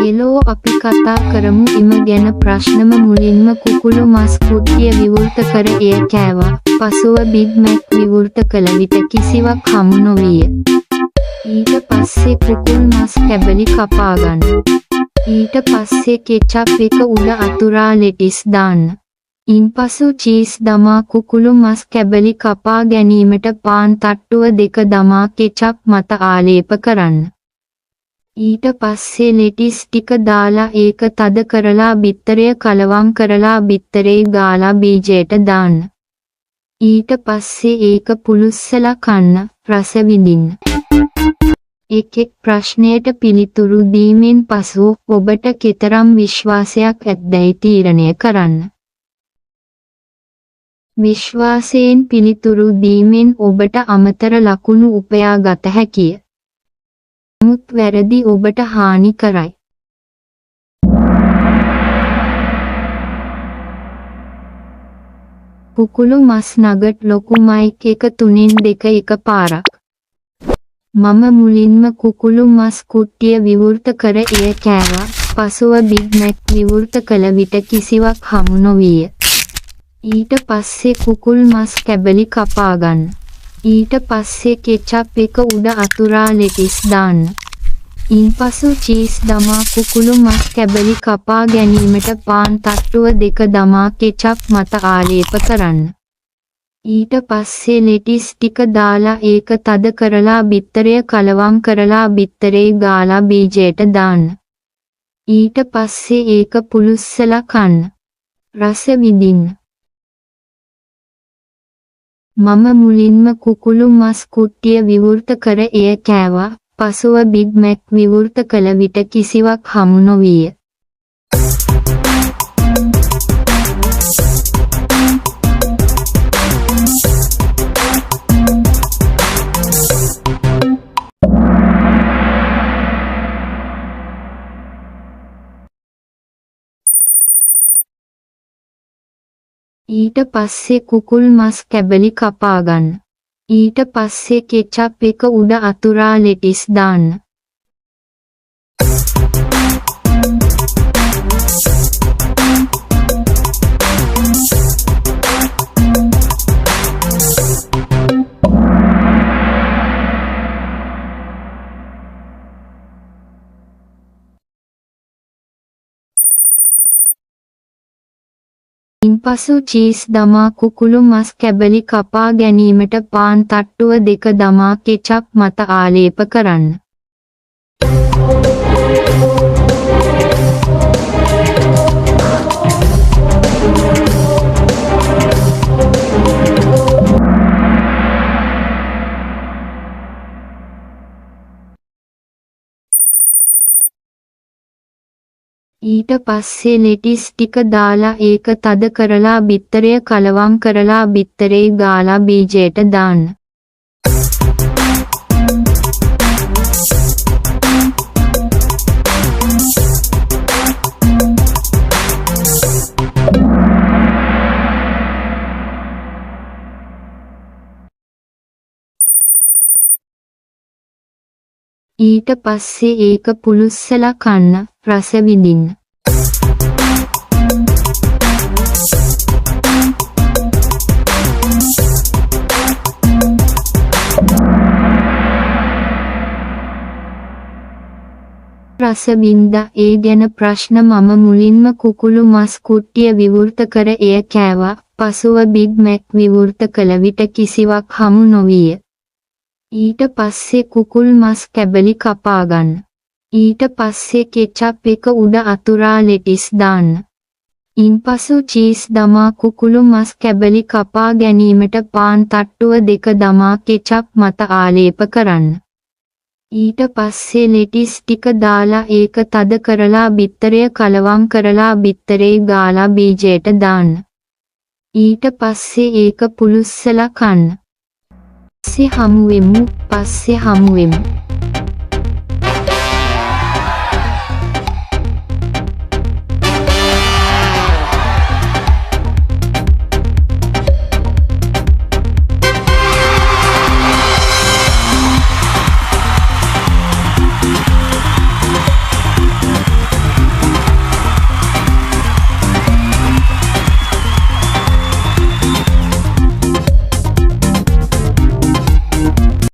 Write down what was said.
එලෝ අපි කතා කරමු ඉම ගැන ප්‍රශ්නම මුලින්ම කුකුළු මස් කුට්ටිය විවෘත කර එය කෑවා. පසුව බිග් මැක් විවෘත කළ විට කිසිවක් හමු නොවිය. ඊට පස්සේ කුකුල් මස් කැබලි කපාගන්න. ඊට පස්සේ කෙචප් එක උඩ අතුරා ලෙටිස් දාන්න. ඉන්පසු චීස් දමා කුකුළු මස් කැබලි කපා ගැනීමට පාන් තට්ටුව දෙක දමා කෙචප් මත ආලේප කරන්න. ඊට පස්සේ ලෙටිස් ටික දාලා ඒක තද කරලා බිත්තරය කලවම් කරලා බිත්තරේ ගාලා බීජයට දාන්න. ඊට පස්සේ ඒක පුලුස්සලා කන්න, රස විඳින්න. එක් ප්‍රශ්නයට පිළිතුරු දීමෙන් පසු ඔබට කෙතරම් විශ්වාසයක් ඇත්දැයි තීරණය කරන්න. විශ්වාසයෙන් පිළිතුරු දීමෙන් ඔබට අමතර ලකුණු උපයා ගත හැකිය. නමුත් වැරදි ඔබට හානි කරයි. කුකුළු මස් නගට් ලොකු මයික් එක 3-2 එකපාරක්. මම මුලින්ම කුකුළු මස් කුට්ටිය විවෘත කර එය කෑවා. පසුව බිග් මැක් විවෘත කළ විට කිසිවක් හමු නොවිය. ඊට පස්සේ කුකුල් මස් කැබලි කපාගන්න. ඊට පස්සේ කෙචප් එක උඩ අතුරා ලෙටිස් දාන්න. ඉන්පසු චීස් දමා කුකුළු මස් කැබලි කපා ගැනීමට පාන් තට්ටුව දෙක දමා කෙචප් මත ආලේප කරන්න. ඊට පස්සේ ලෙටිස් ටික දාලා ඒක තද කරලා බිත්තරය කලවම් කරලා බිත්තරේ ගාලා බීජයට දාන්න. ඊට පස්සේ ඒක පුලුස්සලා කන්න, රස විඳින්න. මම මුලින්ම කුකුළු මස් කුට්ටිය විවෘත කර එය කෑවා. පසුව බිග් මැක් විවෘත කළ විට කිසිවක් හමු නොවිය. ඊට පස්සේ කුකුල් මස් කැබලි කපාගන්න. ඊට පස්සේ කෙචප් එක උඩ අතුරා ලෙටිස් දාන්න. ඉන්පසු චීස් දමා කුකුළු මස් කැබලි කපා ගැනීමට පාන් තට්ටුව දෙක දමා කෙචප් මත ආලේප කරන්න. ඊට පස්සේ ලෙටිස් ටික දාලා ඒක තද කරලා බිත්තරය කලවම් කරලා බිත්තරේ ගාලා බීජයට දාන්න. ඊට පස්සේ ඒක පුලුස්සලා කන්න, රස විඳින්න. රස වින්දා ඒ ගැන ප්‍රශ්න මම මුලින්ම කුකුළු මස් කුට්ටිය විවෘත කර එය කෑවා. පසුව බිග් මැක් විවෘත කළ විට කිසිවක් හමු නොවිය. ඊට පස්සේ කුකුල් මස් කැබලි කපාගන්න. ඊට පස්සේ කෙචප් එක උඩ අතුරා ලෙටිස් දාන්න. ඉන්පසු චීස් දමා කුකුළු මස් කැබලි කපා ගැනීමට පාන් තට්ටුව දෙක දමා කෙචප් මත ආලේප කරන්න. ඊට පස්සේ ලෙටිස් ටික දාලා ඒක තද කරලා බිත්තරය කලවම් කරලා බිත්තරේ ගාලා බීජයට දාන්න. ඊට පස්සේ ඒක පුලුස්සලා කන්න. පස්සේ හමු වෙමු.